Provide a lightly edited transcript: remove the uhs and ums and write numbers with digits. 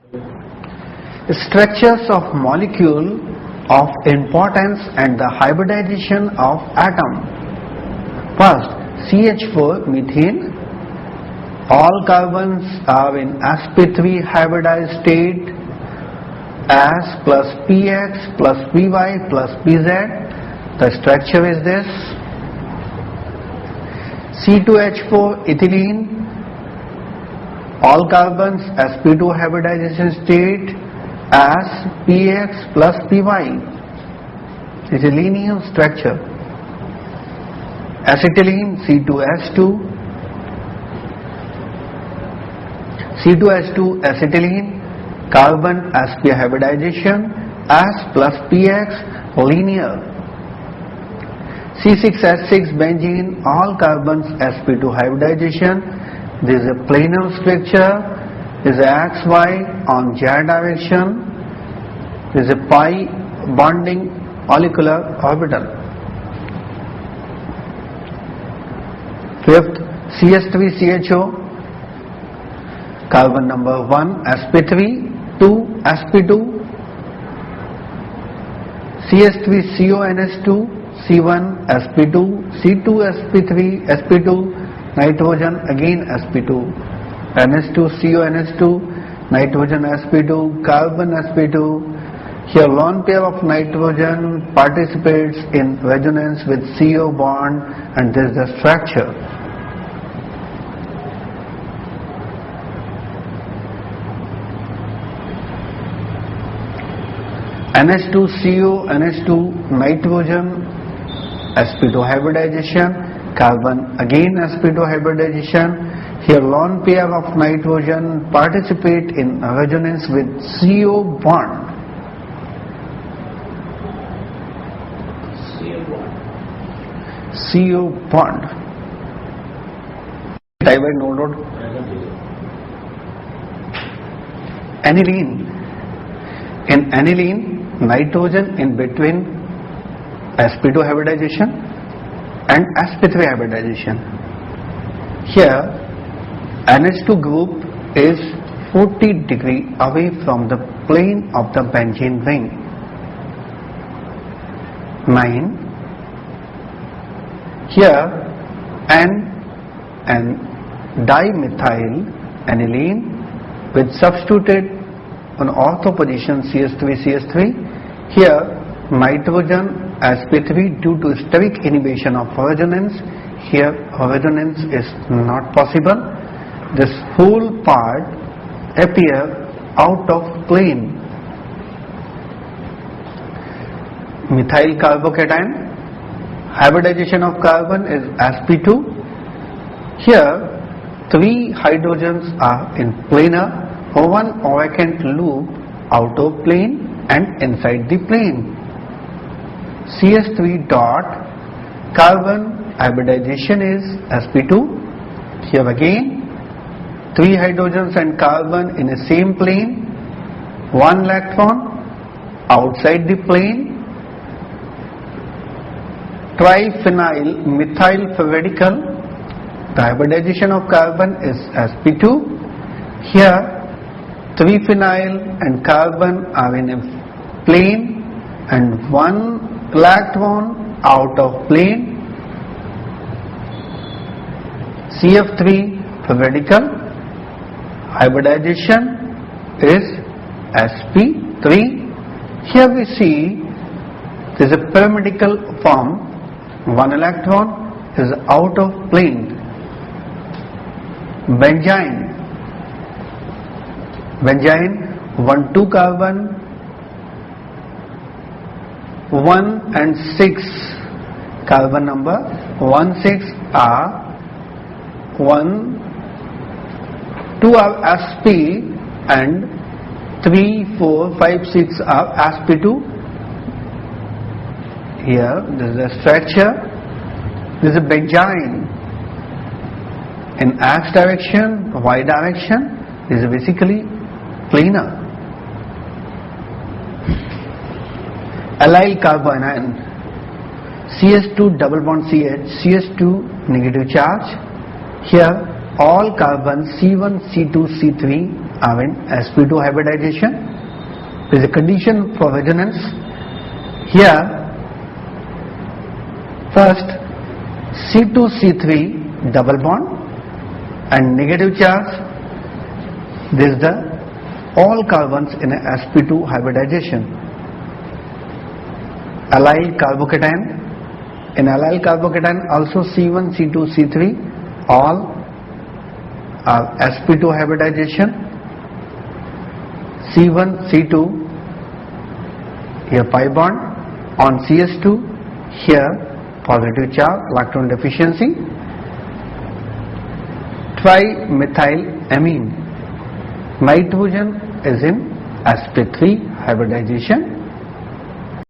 Structures of molecule of importance and the hybridization of atom. First, CH4 methane. All carbons are in sp3 hybridized state. S plus Px plus Py plus Pz. The structure is this. C2H4 ethylene. All carbons sp2 hybridization state. S Px plus Py. It's a linear structure. Acetylene C2H2. C2H2 acetylene, carbon sp hybridization, S plus Px linear. C6H6 benzene, all carbons sp2 hybridization. This is a planar structure. This is XY on Z direction. This is a pi bonding molecular orbital. Fifth, CH3CHO, carbon number 1 sp3, 2 sp2, CH3CONH2, C1 sp2, C2 sp3, sp2, nitrogen again sp2, NH2 CONH2, nitrogen sp2, carbon sp2. Here lone pair of nitrogen participates in resonance with CO bond, and this is the structure. NH2CO, NH2 nitrogen, sp2 hybridization, carbon again sp2 hybridization. Here lone pair of nitrogen participate in resonance with CO bond. CO bond. Divide node. Aniline. In aniline, nitrogen in between sp2 hybridization and sp3 hybridization. Here NH2 group is 40 degrees away from the plane of the benzene ring. 9. Here N and dimethyl aniline with substituted on ortho position CH3. Here nitrogen sp3 due to steric inhibition of resonance. Here resonance is not possible. This whole part appear out of plane. Methyl carbocation, hybridization of carbon is sp2. Here 3 hydrogens are in planar, one vacant loop out of plane and inside the plane. CH3 dot, carbon hybridization is sp2. Here again 3 hydrogens and carbon in the same plane, 1 electron outside the plane. Triphenyl methyl radical, the hybridization of carbon is sp2. Here 3 phenyl and carbon are in a plane and 1 electron out of plane. CF3 radical, hybridization is sp3. Here we see there is a pyramidal form, 1 electron is out of plane. Benzene, 1 2 carbon, 1 and 6 carbon number, 1 6 are 1 2 are sp and 3 4 5 6 are sp2. Here this is a structure. This is a benzene. In x direction, y direction, this is basically planar. Allyl carbanion, CH2 double bond CH, CH2 negative charge. Here all carbons C1, C2, C3 are in sp2 hybridization. There is a condition for resonance. Here, first C2, C3 double bond and negative charge. This is the all carbons in a sp2 hybridization. Allyl carbocation. In allyl carbocation also C1, C2, C3 all are sp2 hybridization. C1, C2, here pi bond on CS2, here positive charge, electron deficiency. Trimethylamine. Nitrogen is in sp3 hybridization.